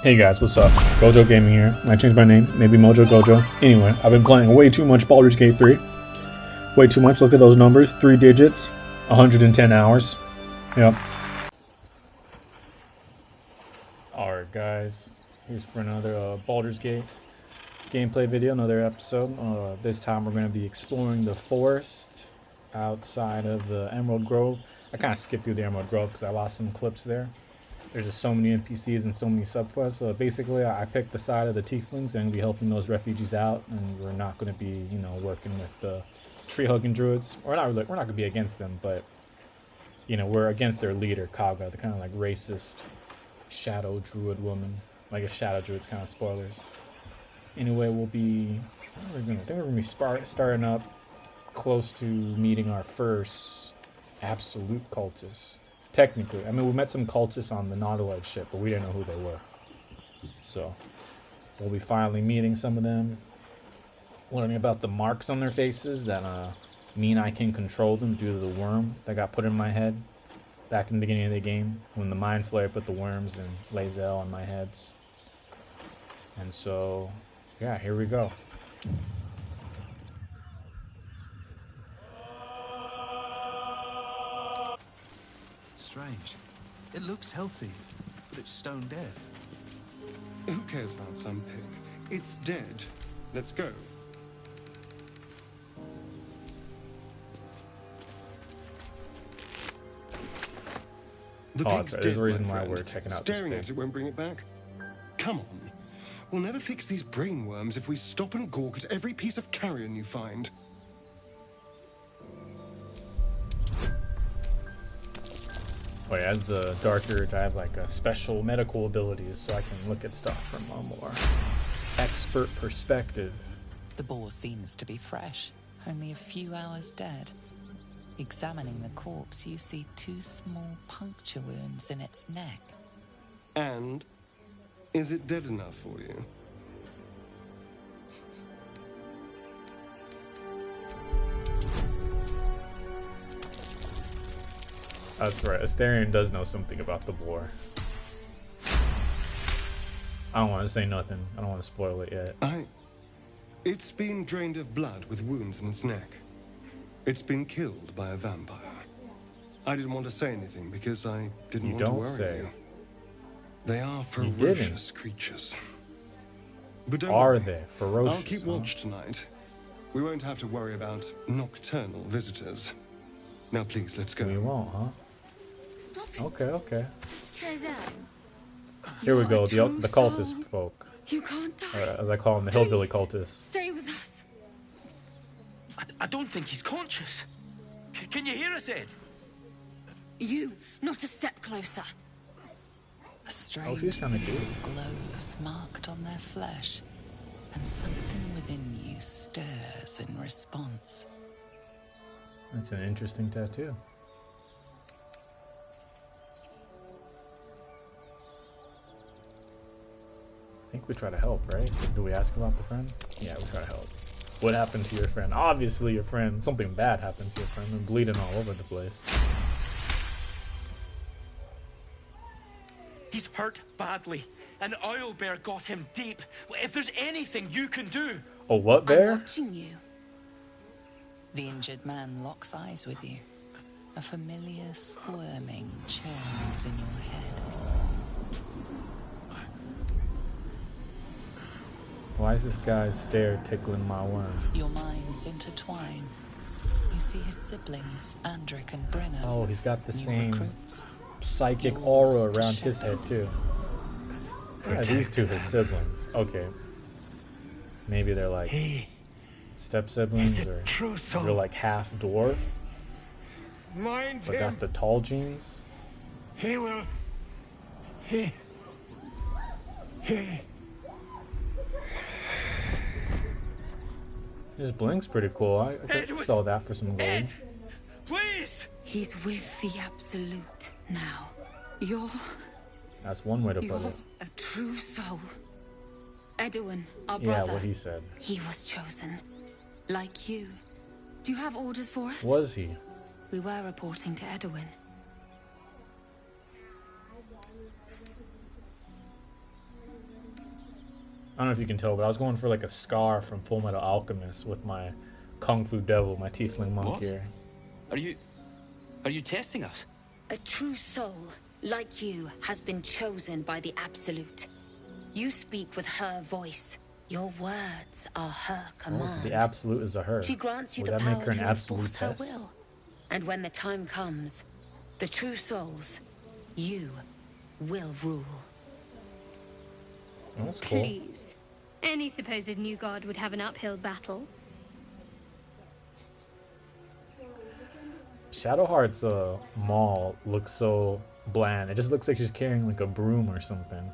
Hey guys, what's up? Gojo Gaming here. I changed my name, maybe Mojo Gojo. Anyway, I've been playing way too much Baldur's Gate 3. Way too much, look at those numbers. 3 digits, 110 hours. Yep. Alright guys, here's for another Baldur's Gate gameplay video, another episode. This time we're going to be exploring the forest outside of the Emerald Grove. I kind of skipped through the Emerald Grove because I lost some clips there. There's just so many NPCs and so many subquests. So basically, I picked the side of the Tieflings and be helping those refugees out. And we're not going to be, working with the tree-hugging druids. We're not going to be against them, but, we're against their leader, Kaga, the kind of like racist shadow druid woman. Like a shadow druid's kind of spoilers. Anyway, we'll be, I think we're going to be starting up close to meeting our first absolute cultist. Technically, I mean, we met some cultists on the Nautiloid ship, but we didn't know who they were. So, we'll be finally meeting some of them, learning about the marks on their faces that mean I can control them due to the worm that got put in my head back in the beginning of the game when the Mind Flayer put the worms and Lae'zel on my heads. And so, yeah, here we go. Strange. It looks healthy, but it's stone dead. Who cares about some pig? It's dead. Let's go. The Oh, pig's that's right. There's dead, a reason my why friend. we're checking out this Staring pig. at it won't bring it back. Come on. We'll never fix these brainworms if we stop and gawk at every piece of carrion you find. Oh yeah, as the Dark Urge, I have like a special medical abilities so I can look at stuff from a more expert perspective. The boar seems to be fresh, only a few hours dead. Examining the corpse, you see 2 small puncture wounds in its neck. And is it dead enough for you? That's right, Astarion does know something about the boar. I don't want to say nothing. I don't want to spoil it yet. It's been drained of blood with wounds in its neck. It's been killed by a vampire. I didn't want to say anything because I didn't want to worry you. They are ferocious creatures. But don't worry. They ferocious? I'll keep watch tonight. We won't have to worry about nocturnal visitors. Now please, let's go. We won't, huh? Stop it. Okay. Kazan. Here we go, the cultist folk. You can't die. Or, as I call them, the hillbilly cultists. Stay with us. I don't think he's conscious. Can you hear us, Ed? You, not a step closer. A strange sounding good. glows marked on their flesh, and something within you stirs in response. That's an interesting tattoo. I think we try to help, right? Do we ask about the friend? Yeah, we try to help. What happened to your friend? Obviously your friend, something bad happened to your friend. They're bleeding all over the place. He's hurt badly. An Owlbear got him deep. If there's anything you can do... Oh, what bear? I'm watching you. The injured man locks eyes with you. A familiar squirming churns in your head. Why is this guy's stare tickling my worm? Your minds intertwine. You see his siblings, Andric and Brenna. Oh, he's got the new same recruits. psychic Yours aura to around his head shadow. too. Yeah, these two his siblings. Okay. Maybe they're like step siblings, or they're like half dwarf, Mind but got the tall genes. He will. He. His blink's pretty cool. I could sell that for some gold. Ed! Please! He's with the Absolute now. You're That's one way to put it. a true soul. Edwin, our Yeah, brother. what he said. He was chosen. Like you. Do you have orders for us? Was he? We were reporting to Edwin. don't know if you can tell, but I was going for like a scar from Full Metal Alchemist with my Kung Fu Devil, my Tiefling monk What? here. Are you testing us? A true soul, like you, has been chosen by the Absolute. You speak with her voice. Your words are her command. Oh, so the Absolute is a her. She grants you Would the that make power her an to absolute enforce her test? will. And when the time comes, the true souls, you will rule. That's cool. Please. Any supposed new god would have an uphill battle. Shadowheart's maul looks so bland. It just looks like she's carrying like a broom or something.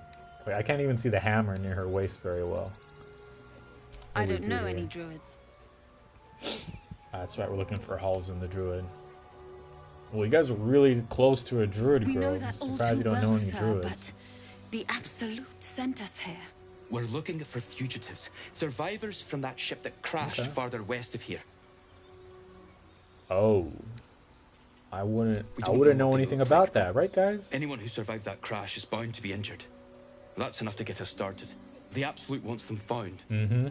Like, I can't even see the hammer near her waist very well. I What do we don't do know here? any druids. That's right, we're looking for Halsin the Druid. Well, you guys are really close to a druid We know grove. that all Surprised you too don't know well, any sir, druids. but the Absolute sent us here. We're looking for fugitives, survivors from that ship that crashed Okay. farther west of here. Oh. I We wouldn't don't know what they anything look about like, that, right guys? Anyone who survived that crash is bound to be injured. That's enough to get us started. The Absolute wants them found. Mm-hmm.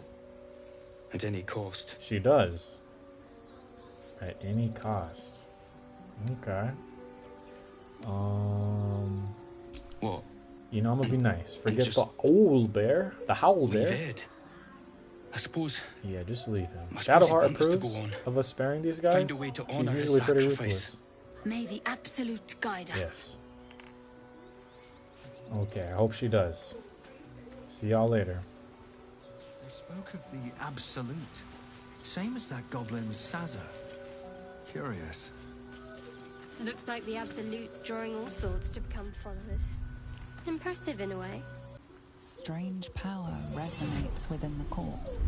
At any cost. She does. At any cost. Okay. What? You know, I'm gonna be nice. Forget just the Owlbear. The Leave Owlbear. Ed. I suppose Yeah, just leave him. I suppose you Shadowheart want us to approves go on. of us sparing these guys. Find a way to She's honor his usually pretty sacrifice. ruthless. May the Absolute guide us. Yes. Okay, I hope she does. See y'all later. They spoke of the Absolute. Same as that goblin Sazza. Curious. Looks like the Absolute's drawing all sorts to become followers. Impressive in a way. Strange power resonates within the corpse.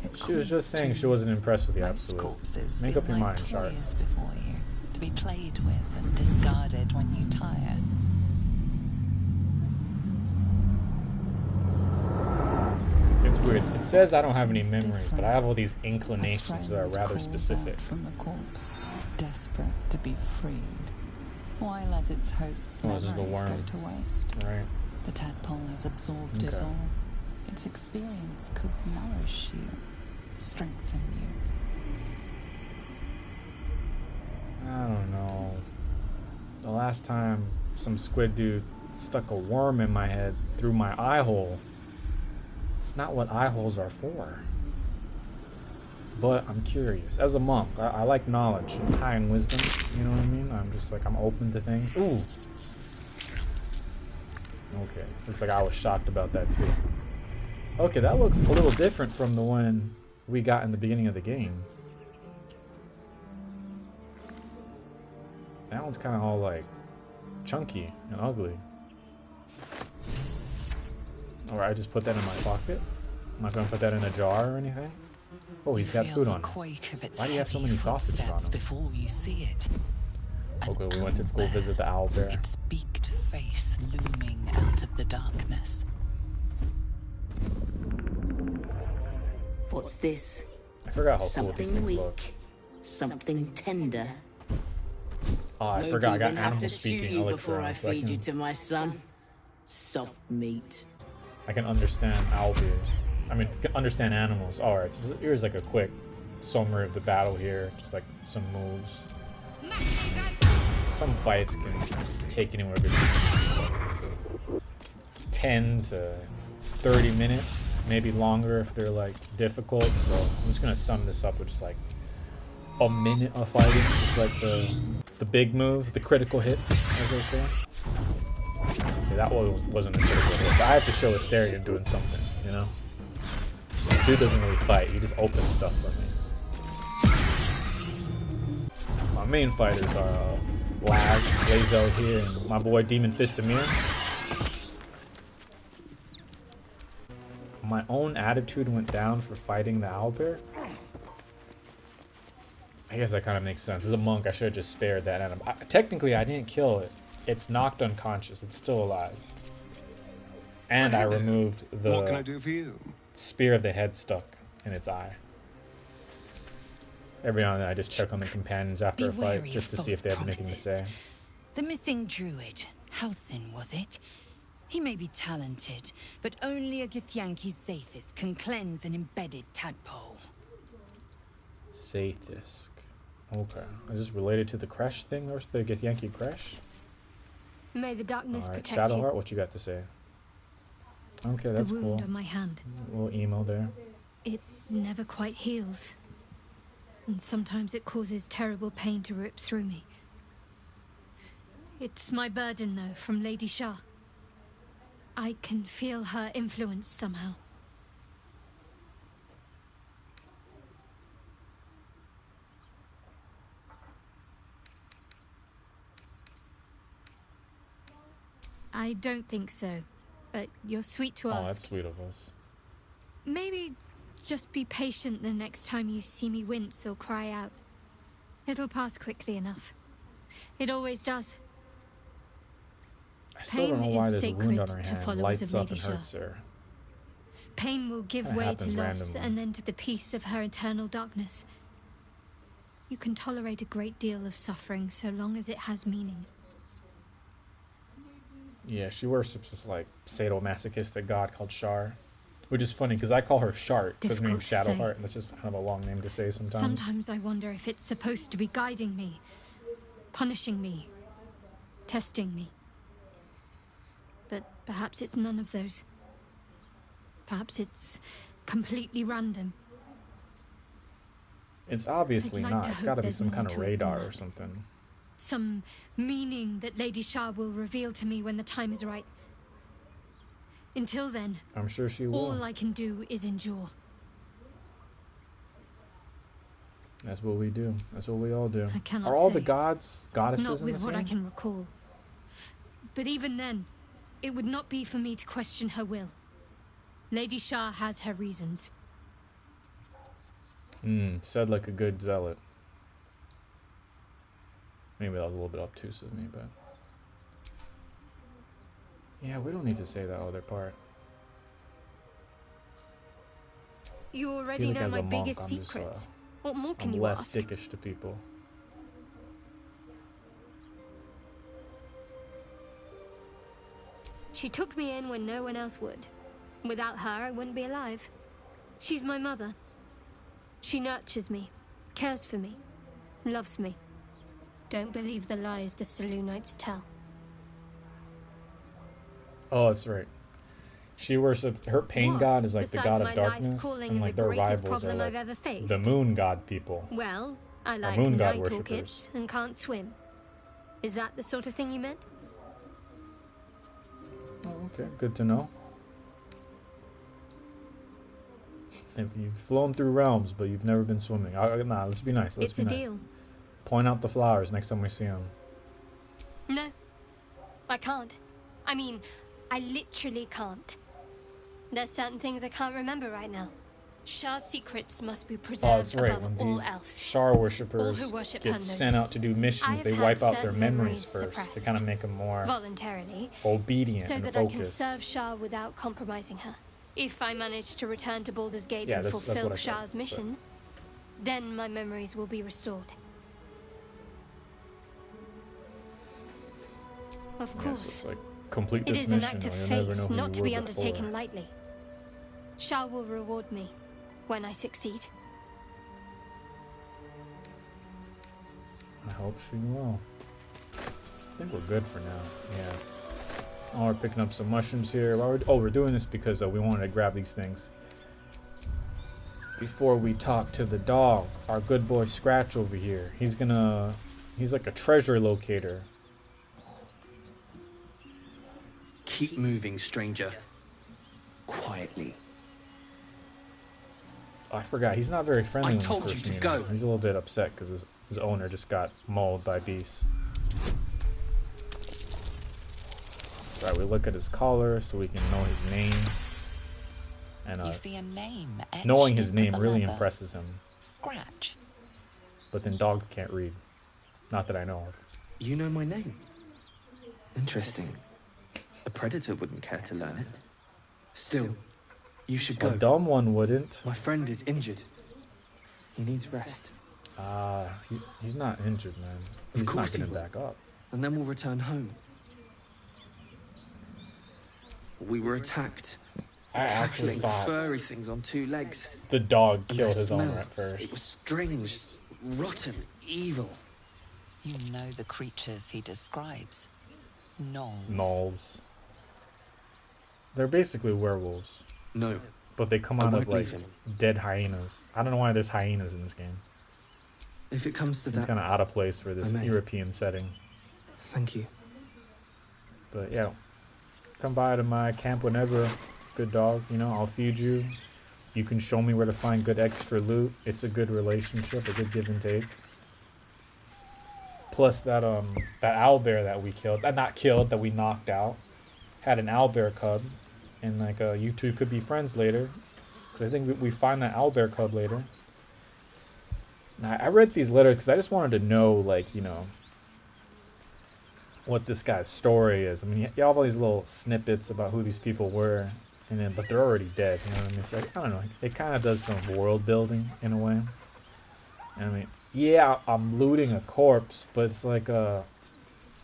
It She was just calls saying to she wasn't impressed with the most Absolute. corpses Make feel up your like mind, Shark. toys before you, to be played with and discarded when you tire. It's weird. It says I don't have any Seems memories, but different. I have all these A inclinations that are friend rather calls specific. out from the corpse, desperate to be freed. Why let its host's Oh, this is the memories go worm. to waste? Right? The tadpole has absorbed it Okay. all. Its experience could nourish you, strengthen you. I don't know. The last time some squid dude stuck a worm in my head through my eye hole. It's not what eye holes are for. But I'm curious. As a monk, I like knowledge and high in wisdom. You know what I mean? I'm just like, I'm open to things. Ooh. Okay. Looks like I was shocked about that too. Okay, that looks a little different from the one we got in the beginning of the game. That one's kind of all like chunky and ugly. Alright, I just put that in my pocket. I'm not gonna put that in a jar or anything. Oh, he's got Feel food the on him. quake of its Why do you have so heavy many sausages on footsteps him? before you see it? Okay, An we went to go owlbear, visit the Owlbear. its beaked face looming out of the darkness. What's this? I forgot how cool these Something things look. weak, something tender. Oh, I Won't forgot. I got even have to animal shoot speaking you elixir before on I it, so feed you to my son. Soft meat. I can understand owlbears. I mean, can understand animals. Alright, so here's like a quick summary of the battle here. Just like some moves. Some fights can take anywhere between 10 to 30 minutes, maybe longer if they're like difficult. So I'm just gonna sum this up with just like a minute of fighting, just like the big moves, the critical hits, as they say. Yeah, that wasn't a critical hit, but I have to show Asterion doing something, you know? Dude doesn't really fight, he just opens stuff for me. My main fighters are Laz, Lazo here, and my boy Demon Fistamir. My own attitude went down for fighting the owlbear. I guess that kind of makes sense. As a monk, I should have just spared that animal. Technically, I didn't kill it. It's knocked unconscious. It's still alive. And I removed What can I the do for you? spear of the head stuck in its eye. Every now and then, I just check on the companions after a fight just to see if they have anything to say. The missing druid, Halsin, was it? He may be talented, but only a Githyanki Zathis can cleanse an embedded tadpole. Zathis. Okay. Is this related to the Kresh thing or the Githyanki Kresh? May the darkness Alright, protect you. Shadowheart, what you got to say? Okay, that's the wound cool. on my hand. A little emo there. It never quite heals. And sometimes it causes terrible pain to rip through me. It's my burden, though, from Lady Shah. I can feel her influence somehow. I don't think so, but you're sweet to Oh, ask. that's sweet of us. Maybe just be patient the next time you see me wince or cry out. It'll pass quickly enough. It always does. I still don't know Pain why is this wound on her sacred to hand followers lights of up Lady and Shah. hurts her. Pain will give Kinda way to happens loss randomly. and then to the peace of her eternal darkness. You can tolerate a great deal of suffering so long as it has meaning. Yeah, she worships this like sadomasochistic god called Shar, which is funny because I call her Shart because her name's difficult to say. Shadowheart, and that's just kind of a long name to say sometimes. Sometimes I wonder if it's supposed to be guiding me, punishing me, testing me. But perhaps it's none of those. Perhaps it's completely random. It's obviously I'd like not. to It's hope got to be there's some more kind of to it than radar or that. something. Some meaning that Lady Shah will reveal to me when the time is right. Until then, I'm sure she will. all I can do is endure. That's what we do. That's what we all do. I cannot Are all the say. gods, goddesses Not in the with what I same? can recall. But even then, it would not be for me to question her will. Lady Shah has her reasons. Said like a good zealot. Maybe that was a little bit obtuse of me, but... Yeah, we don't need to say that other part. You I already feel like know as my a monk, biggest I'm just, secrets. What more can I'm you less ask? dickish to people. She took me in when no one else would. Without her, I wouldn't be alive. She's my mother. She nurtures me, cares for me, loves me. Don't believe the lies the Selûnites tell. Oh, that's right. She worships... Her pain What? god is like the Besides god my of life's darkness, calling and and like the their greatest rivals are problem I've like ever faced. the moon god people. Well, I like moon god night worshippers. orchids and can't swim. Is that the sort of thing you meant? Oh, okay, good to know. If you've flown through realms, but you've never been swimming. Nah, let's be nice. Let's It's be a nice. deal. Point out the flowers next time we see them. No, I can't. I mean, I literally can't. There's certain things I can't remember right now. Shah's secrets must be Oh, preserved that's right. above When all these else. Shar worshippers All who worship her get know sent out this. to do missions, I've they had wipe out their certain memories memories first to suppressed. kind of make them more Voluntarily, obedient so and that I can focused. serve Shah without compromising her. If I manage to return to Baldur's Gate Yeah, and that's what fulfill I said, Shah's but- mission, then my memories will be restored. Of Yeah, course. so it's like complete It this is an mission, act of or you'll never know faith who not you to were be undertaken before. lightly. Shah will reward me when I succeed. I hope she will. I think we're good for now. Yeah. Oh, we're picking up some mushrooms here. We're doing this because we wanted to grab these things before we talk to the dog. Our good boy Scratch over here. He's like a treasure locator. Keep moving, stranger. Quietly. Oh, I forgot. He's not very friendly I when we told you first to meet go. him. He's a little bit upset because his owner just got mauled by beasts. That's right. We look at his collar so we can know his name. And You see a name etched knowing his into name the really leather. impresses him. Scratch. But then dogs can't read. Not that I know of. You know my name. Interesting. A predator wouldn't care to learn it. Still, you should go. A dumb one wouldn't. My friend is injured. He needs rest. He's not injured, man. Of He's not course he getting will. back up. And then we'll return home. We were attacked. I actually Cackling, thought furry things on two legs. the dog And killed their his owner smell, at first. It was strange, rotten, evil. You know the creatures he describes. Gnolls. Gnolls. They're basically werewolves, No, but they come I out won't of like leave him. dead hyenas. I don't know why there's hyenas in this game. if it comes to Seems that, kind of out of place for this I may. European setting. thank you. But yeah, come by to my camp whenever, good dog. You know, I'll feed you. You can show me where to find good extra loot. It's a good relationship, a good give and take. Plus that owlbear that we killed, not killed, that we knocked out, had an owlbear cub, and like you two could be friends later, because I think we find that owlbear cub later. Now, I read these letters because I just wanted to know, like, you know, what this guy's story is. I mean, you have all these little snippets about who these people were, and then but they're already dead. You know what I mean? So I don't know. It kind of does some world building in a way. I mean, yeah, I'm looting a corpse, but it's like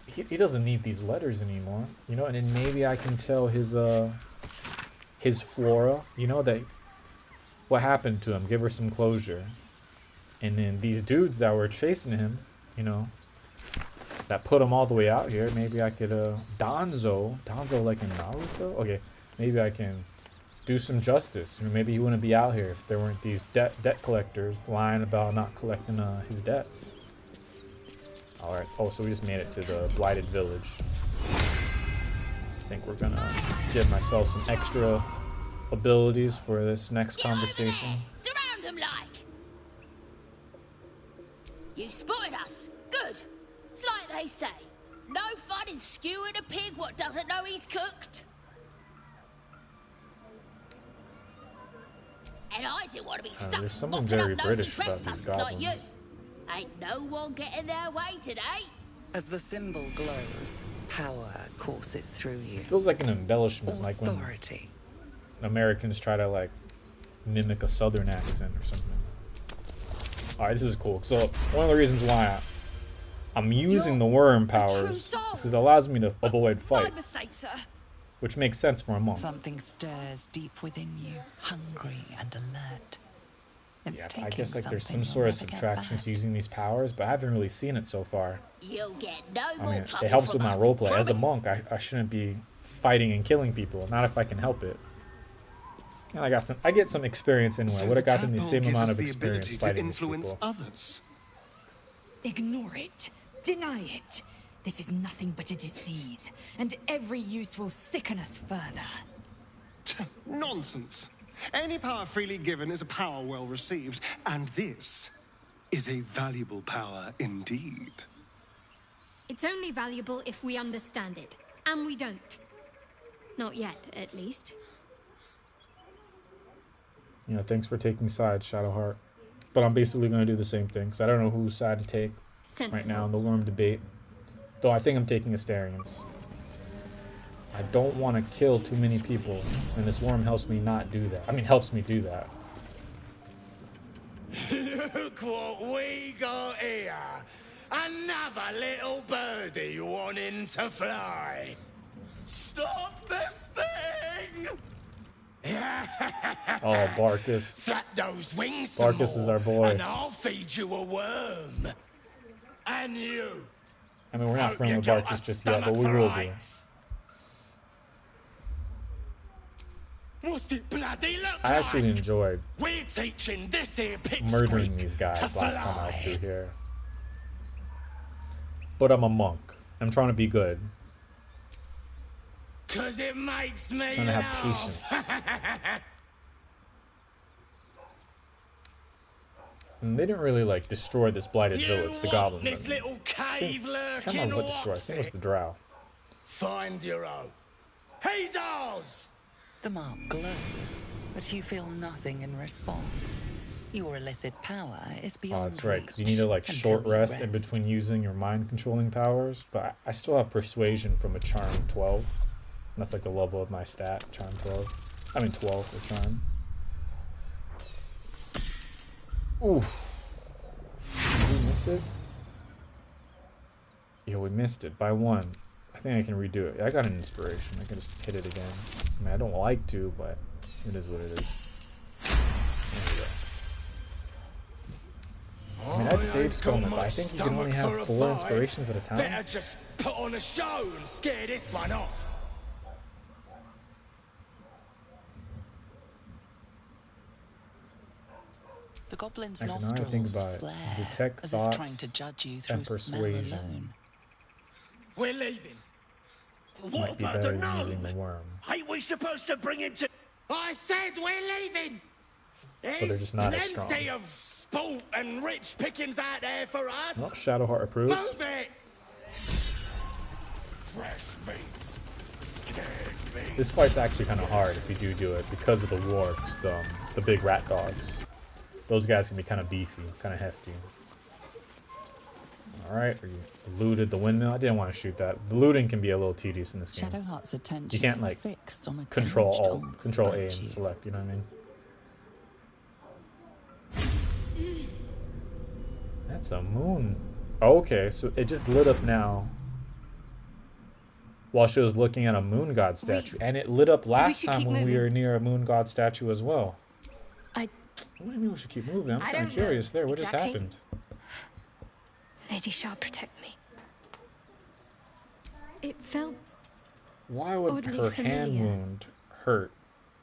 he doesn't need these letters anymore, you know. And then maybe I can tell his flora, you know, that what happened to him, give her some closure. And then these dudes that were chasing him, you know, that put him all the way out here. Maybe I could Danzo like in Naruto. Okay, maybe I can do some justice. You know, maybe he wouldn't be out here if there weren't these debt collectors lying about not collecting his debts. All right. Oh, so we just made it to the blighted village. I think we're gonna give myself some extra abilities for this next conversation. Surround him like. You spotted us. Good. It's like they say. No fun in skewing a pig what doesn't know he's cooked. And I didn't want to be stuck there's something mopping very up nosy British about these trespassers like you. goblins. Ain't no one getting their way today. As the symbol glows, power courses through you. It feels like an embellishment, like when Authority. Americans try to like mimic a southern accent or something. Alright, this is cool. So one of the reasons why I'm using the worm powers is because it allows me to avoid My fights, mistake, sir. which makes sense for a monk. Something stirs deep within you, hungry and alert. It's Yeah, taking I guess like there's something some you'll sort of never get subtraction back. to using these powers, but I haven't really seen it so far. You'll get no I more mean, trouble it helps from with my us, roleplay. As a promise. monk, I shouldn't be fighting and killing people, not if I can help it. And I get some experience anyway. I would have gotten the same amount of experience fighting these influence people. others. Ignore it. Deny it. This is nothing but a disease, and every use will sicken us further. Nonsense. Any power freely given is a power well received, and this is a valuable power indeed. It's only valuable if we understand it, and we don't. Not yet, at least. You know, thanks for taking sides, Shadowheart. But I'm basically going to do the same thing, because I don't know whose side to take right now in the worm debate. Though I think I'm taking Asterians. I don't want to kill too many people, and this worm helps me not do that. I mean, helps me do that. Look what we got here. Another little birdie wanting to fly. Stop this thing! Oh, Barkus. Flap those wings some Barkus is more, our boy. and I'll feed you a worm. And you. I mean, we're not Hope friends you with got Barkus a just yet, but we stomach for will be. rights. What's it bloody look I actually like? enjoyed We're teaching this here murdering pipsqueak these guys to last time I was fly. through here. But I'm a monk. I'm trying to be good. 'Cause it makes me Trying to have laugh. patience. And they didn't really like destroy this blighted village, the want goblins. this I mean. little I cave can't lurking remember what or destroyed. I think it was what's the it? drow. Find your own. He's ours! The mark glows, but you feel nothing in response. Your illithid power is beyond Oh, that's right, because you need reach to like until short you rest in between using your mind controlling powers. But I still have persuasion from a charm 12. And that's like the level of my stat, charm 12. I mean 12 for charm. Oof. Did we miss it? Yeah, we missed it by 1. I think I can redo it. I got an inspiration. I can just hit it again. I mean, I don't like to, but it is what it is. There we go. I mean, I'd save Skullman, but I think you can only have 4 inspirations at a time. Better just put on a show and scare this one off. The goblin's Actually, now I nostrils think about it. flare Detect as thoughts if trying to judge you through and smell persuasion. alone. We're leaving. Might be better than using the worm. Ain't we supposed to bring him to... I said we're leaving! But they're just not as strong. Plenty of sport and rich pickings out there for us! Well, Shadowheart approves. Move it! Fresh meats. Scared meat. This fight's actually kind of hard if you do it because of the wargs, the big rat dogs. Those guys can be kind of beefy, kind of hefty. Alright, we looted the windmill. I didn't want to shoot that. The looting can be a little tedious in this game. Shadowheart's attention You can't, is like, fixed on a Control caged Alt, old Control A statue. and select, you know what I mean? That's a moon. Okay, so it just lit up now while she was looking at a moon god statue. And it lit up last time when we were near a moon god statue as well. What do you mean we should keep moving? I'm kind of curious there. What just happened? Lady shall protect me. It felt Why would oddly her familiar, hand wound hurt?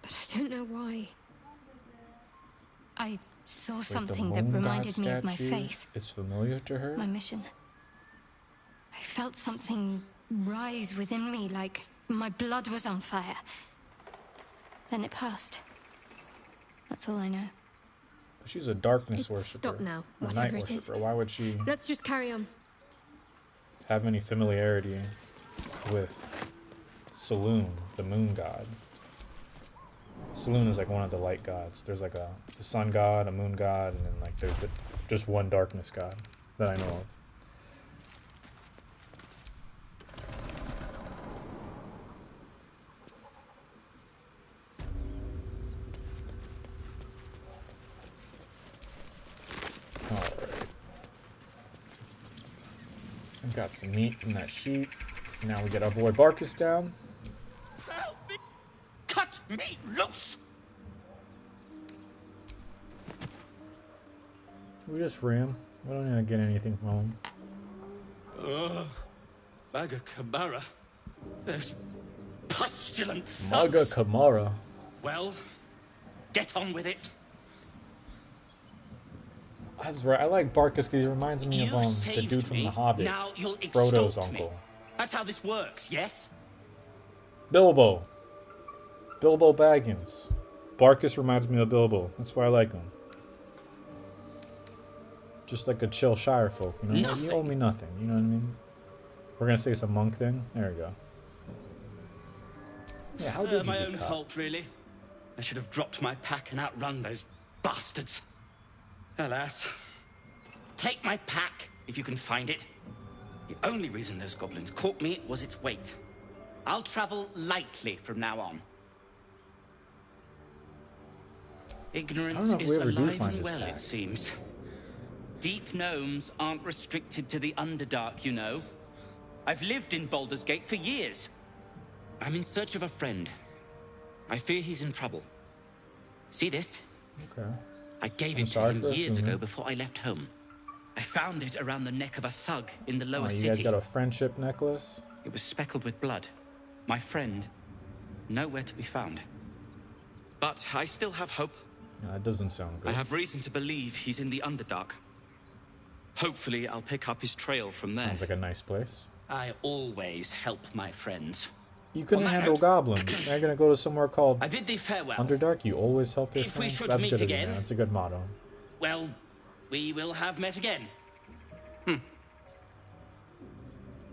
but I don't know why. I saw Like the something that moon god reminded me of my statue faith, is familiar to her? my mission. I felt something rise within me, like my blood was on fire. Then it passed. That's all I know. She's a darkness It's worshiper. stop now, A whatever night it is. worshiper. Why would she Let's just carry on. have any familiarity with Saloon, the moon god? Saloon is like one of the light gods. There's like a sun god, a moon god, and then like there's just one darkness god that I know of. Alright. We got some meat from that sheep. Now we get our boy Barkus down. Help me! Cut me loose! We just free him. We don't need to get anything from him. Maga Kamara. There's pustulant Maga thugs. Kamara. Well, get on with it. That's right. I like Barkus because he reminds me of the saved dude from me, The Hobbit. Now you'll Frodo's extort me. uncle. That's how this works, yes? Bilbo. Bilbo Baggins. Barkus reminds me of Bilbo. That's why I like him. Just like a chill Shire folk, you know? You owe me nothing, you know what I mean? We're gonna say some monk thing. There we go. Yeah, how did you My get own caught? fault, really. I should have dropped my pack and outrun those bastards. Alas. Take my pack, if you can find it. The only reason those goblins caught me was its weight. I'll travel lightly from now on. Ignorance know if we is ever do alive find and this well, pack. it seems. Deep gnomes aren't restricted to the Underdark, you know. I've lived in Baldur's Gate for years. I'm in search of a friend. I fear he's in trouble. See this? Okay. I gave I'm it to sorry him for years assuming. ago before I left home. I found it around the neck of a thug in the lower Oh, you guys city. got a friendship necklace? It was speckled with blood. My friend, nowhere to be found. But I still have hope. No, that doesn't sound good. I have reason to believe he's in the Underdark. Hopefully, I'll pick up his trail from there. Sounds like a nice place. I always help my friends. You couldn't On that handle note- goblins. Now you're gonna go to somewhere called I bid thee farewell. Underdark. You always help your If we friends. should That's meet good of you, again- man. That's a good motto. Well, we will have met again.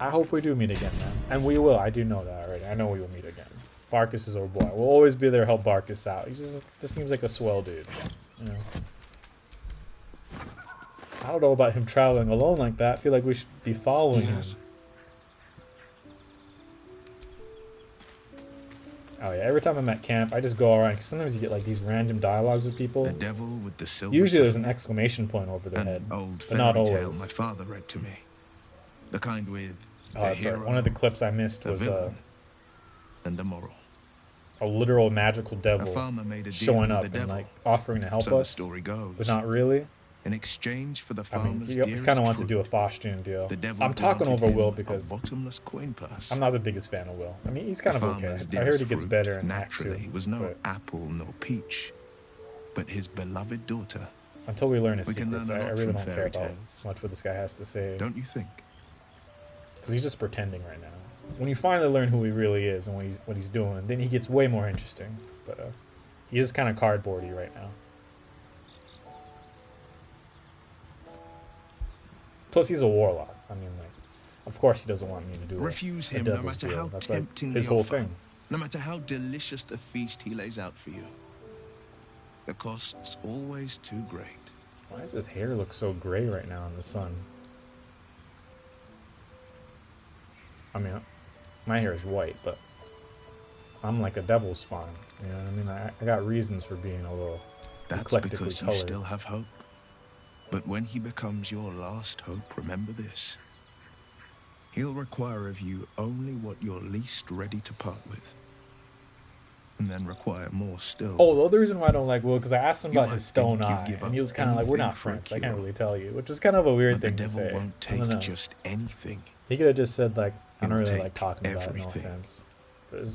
I hope we do meet again, man. And we will. I do know that already. I know we will meet again. Barkus is our boy. We'll always be there to help Barkus out. He just seems like a swell dude. You know. I don't know about him traveling alone like that. I feel like we should be following him. Oh yeah, every time I'm at camp, I just go around. Cause sometimes you get like these random dialogues with people. The devil with the silver Usually there's tongue. an exclamation point over their An head, old but not fairy tale always. my father read to me. The kind with Oh, that's right. One of the clips I missed was and a moral. A literal magical devil showing up and like offering to help us, the story goes. But not really. In exchange for the I mean, farmer's he kind of wants to do a Faustian deal. I'm talking over Will because bottomless coin purse. I'm not the biggest fan of Will. I mean, he's kind of okay. I heard he gets better in Act 2. Naturally, was no apple nor peach, but his beloved daughter. Until we learn his secrets, I really don't care about much what this guy has to say. Don't you think? Because he's just pretending right now. When you finally learn who he really is and what he's doing, then he gets way more interesting. But he is kind of cardboardy right now. Plus, he's a warlock. I mean, like, of course he doesn't want me to do Refuse a him, no devil's matter deal. how That's tempting like his the whole offer, thing. no matter how delicious the feast he lays out for you. The cost's always too great. Why does his hair look so gray right now in the sun? I mean, my hair is white, but I'm like a devil's spawn. You know what I mean? I got reasons for being a little That's eclectically because you colored. still have hope. But when he becomes your last hope, remember this. He'll require of you only what you're least ready to part with. And then require more still. Oh, the other reason why I don't like Will, because I asked him about his stone eye, and he was kind of like, we're not friends. I can't really tell you, which is kind of a weird thing to say. The devil won't take just anything. He could have just said, like, I don't really take like talking about it, no everything. offense. But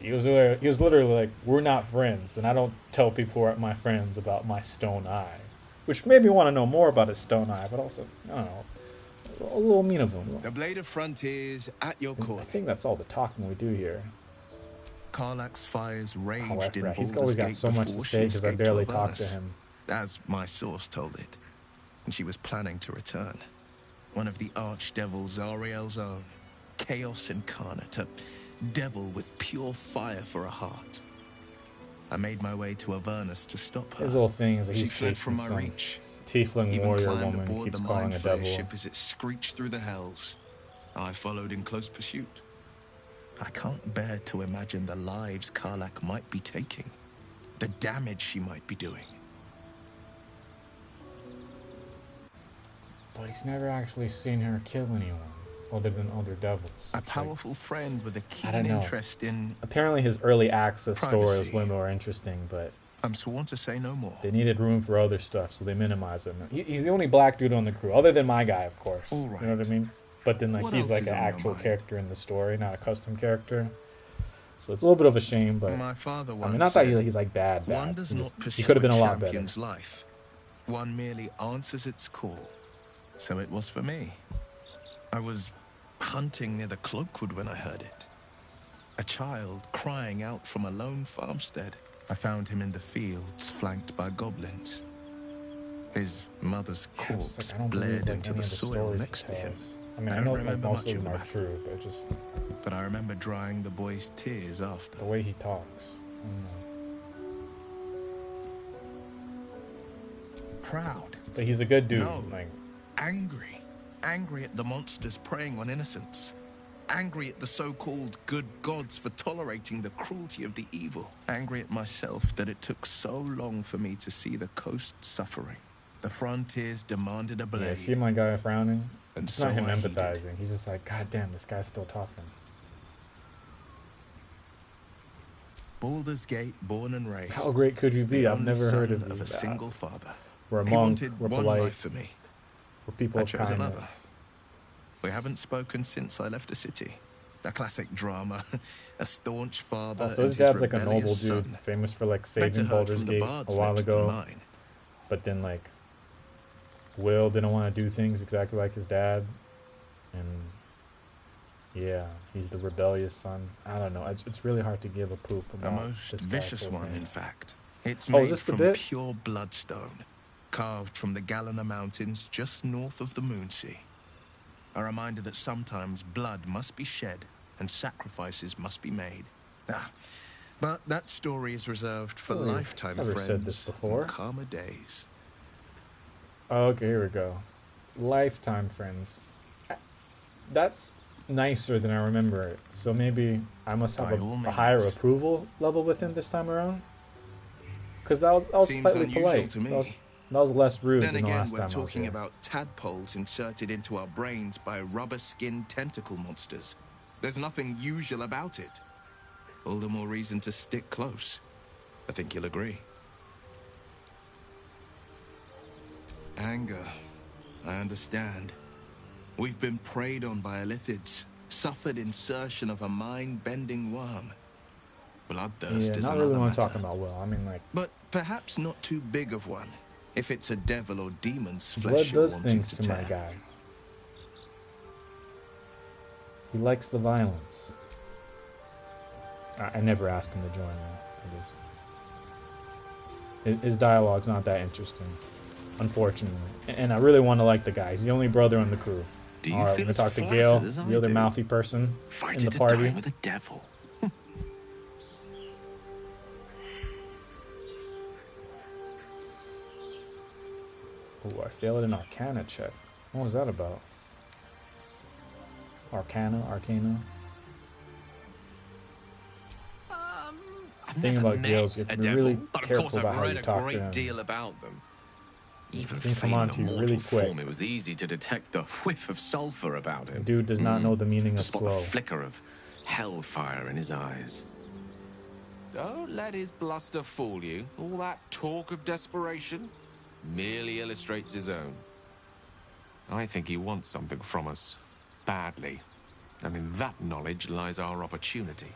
he was literally like, we're not friends, and I don't tell people who aren't my friends about my stone eye. Which made me want to know more about his stone eye, but also, I don't know, a little mean of him. The blade of frontiers at your call. I think that's all the talking we do here. Karlach's fires raged However, in he's Baldur's always got Gate so much to before say she because I escaped barely to talk to Avernus, him. as my source told it. And she was planning to return. One of the archdevils Ariel's own. Chaos incarnate, a devil with pure fire for a heart. I made my way to Avernus to stop her. His whole thing is that he's She fled chasing from my some reach. Tiefling Even warrior climbed woman he aboard keeps the calling a Mindflayer devil. ship as it screeched through the hells. I followed in close pursuit. I can't bear to imagine the lives Karlach might be taking, the damage she might be doing. But he's never actually seen her kill anyone other than other devils. A powerful friend with a I don't keen know. interest in... Apparently his early access story was privacy. way more interesting, but I'm sworn to say no more. they needed room for other stuff, so they minimized him. He's the only black dude on the crew, other than my guy, of course. All right. You know what I mean? But then, like, What he's else like is an on your actual mind? character in the story, not a custom character. So it's a little bit of a shame, but My father I once mean, not that said, he's like bad. one does He not just- pursue he could have been a lot better. champion's life. One merely answers its call. So it was for me. I was hunting near the Cloakwood when I heard it. A child crying out from a lone farmstead. I found him in the fields, flanked by goblins. His mother's Yeah, it's just corpse like, I don't believe bled like into any the of the soil stories next he to him. tells. I mean, I don't know like remember most much of them of are the battle. true, but just But I remember drying the boy's tears after. the way he talks. I don't know. Proud. But he's a good dude. No. Like, Angry. Angry at the monsters preying on innocents. Angry at the so-called good gods for tolerating the cruelty of the evil. Angry at myself that it took so long for me to see the coast suffering. The frontiers demanded a blade. yeah, see my guy frowning? And It's not so him I heeded. empathizing. He's just like, God damn, this guy's still talking. Baldur's Gate, born and raised. How great could you be? The I've only never heard son of you. a single father. We're a He monk, wanted we're one polite, life for me. we're people I of chose another. kindness. We haven't spoken since I left the city. A classic drama. A staunch father. Also, his and dad's like a noble rebellious dude, son. famous for like Better saving heard Baldur's from the Gate bard's a while lips than ago. mine. But then, like, Will didn't want to do things exactly like his dad. And yeah, he's the rebellious son. I don't know. It's really hard to give a poop A about most this guy's vicious whole one, thing. in fact. It's Oh, made is this the from bit? pure bloodstone, carved from the Galena Mountains just north of the Moonsea. A reminder that sometimes blood must be shed and sacrifices must be made. But that story is reserved for Oh, lifetime never friends said this before. and calmer days. Okay, here we go. Lifetime friends. That's nicer than I remember it. So maybe I must have By all a higher means. approval level with him this time around. Because that was Seems slightly unusual polite. to me. That was That was less rude Then than the again, last we're time I was talking here. about tadpoles inserted into our brains by rubber-skinned tentacle monsters. There's nothing usual about it. All the more reason to stick close. I think you'll agree. Anger. I understand. We've been preyed on by elithids, suffered insertion of a mind-bending worm. Bloodthirst Yeah, is not another really what I'm matter. talking about, Will. I mean, like, But perhaps not too big of one, if it's a devil or demon's blood flesh you're does wanting things to to my tear. guy. He likes the violence. I never ask him to join me. His dialogue's not that interesting, unfortunately. And I really want to like the guy. He's the only brother on the crew. Do you All right, we're feel gonna as talk to flattered Gale, as I the other do? mouthy person Fighting in the to party. die with a devil. Oh, I failed an Arcana check. What was that about? Arcana? I've Thing never about Gales, you met have a to be devil, really but of careful course about I've how read you a talk to great him. deal about them. Even He can come failing on a to you mortal really quick. form, it was easy to detect the whiff of sulfur about him. Dude does not know the meaning To of spot slow. the flicker of hellfire in his eyes. Don't let his bluster fool you. All that talk of desperation merely illustrates his own. I think he wants something from us, badly. And in that knowledge lies our opportunity.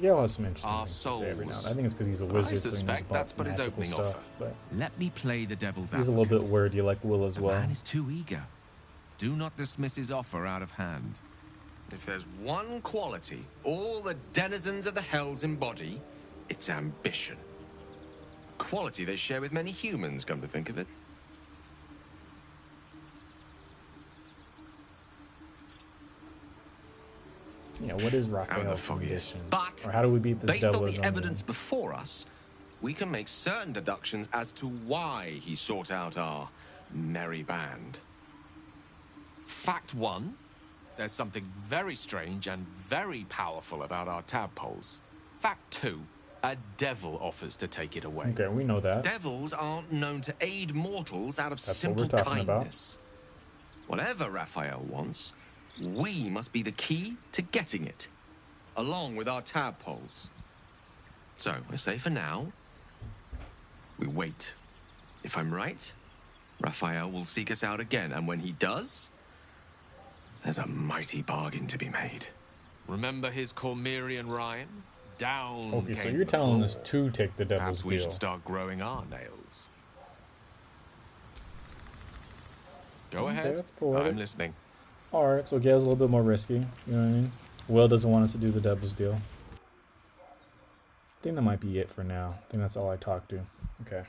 Gale has some interesting Our things to say every now and souls. then. I think it's because he's a I wizard, so he knows suspect that's about but his magical opening stuff. offer. But Let me play the devil's he's a advocate. little bit wordy like Will as The well. man is too eager. Do not dismiss his offer out of hand. If there's one quality all the denizens of the hells embody, it's ambition. A quality they share with many humans, come to think of it. Yeah, what is Out of the Raphael's foggiest. condition? But Or how do we beat this based devil on as the our evidence game? before us, we can make certain deductions as to why he sought out our merry band. Fact one, there's something very strange and very powerful about our tadpoles. Fact two, a devil offers to take it away. Okay, we know that. Devils aren't known to aid mortals out of That's what simple we're talking about. kindness. Whatever Raphael wants, we must be the key to getting it, along with our tadpoles. So, I say for now, we wait. If I'm right, Raphael will seek us out again, and when he does, there's a mighty bargain to be made. Remember his Cormyrean rhyme? Down Okay, so came you're the telling claw. us to take the devil's Perhaps we deal. should start growing our nails. Go Okay, ahead. that's poetic. I'm listening. Alright, so Gale's a little bit more risky. You know what I mean? Will doesn't want us to do the devil's deal. I think that might be it for now. I think that's all I talked to. Okay.